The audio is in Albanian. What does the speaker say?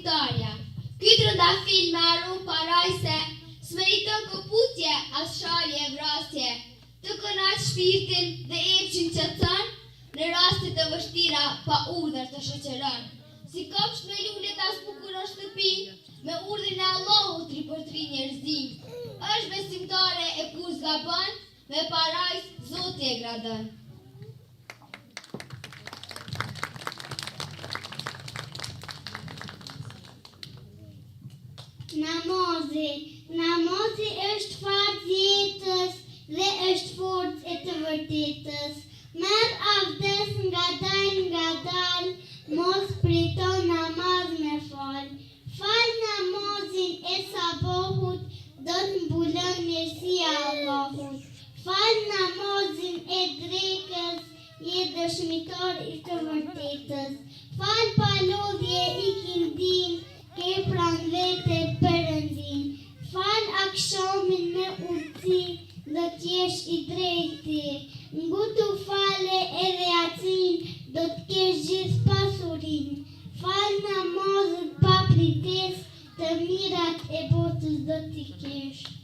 besimtarja. Ky trëndafil me arru parajse, s'meriton këputje as shalje e vrasje, të kënaq shpirtin dhe epshin që thën, në rastet të vështira pa urdhër të shoqëron. Si kopsht me lule ta zbukuron shtëpi, me urdhrin e Allahut ripërtri njerëzi. Është besimtare e kur zgabon, me parajs Zoti e gradon. Namazi është fart jetës dhe është forcë e të vërtetës. Merr avdes nga dal, mos priton namaz me fal. Fal namazin e sabohut, do të mbulon mirësia Allahut. Fal namazin e drekës, je dëshmitar i të vërtetës. Fal palodhje i kindin, ke pranë vete Perëndin. Fal akshamin me urtësi, do t'jesh i drejti. Ngutu fale edhe acin, do t'kesh gjithë pasurin. Fal namazet pa prites, të mirat e botës do t'i kesh.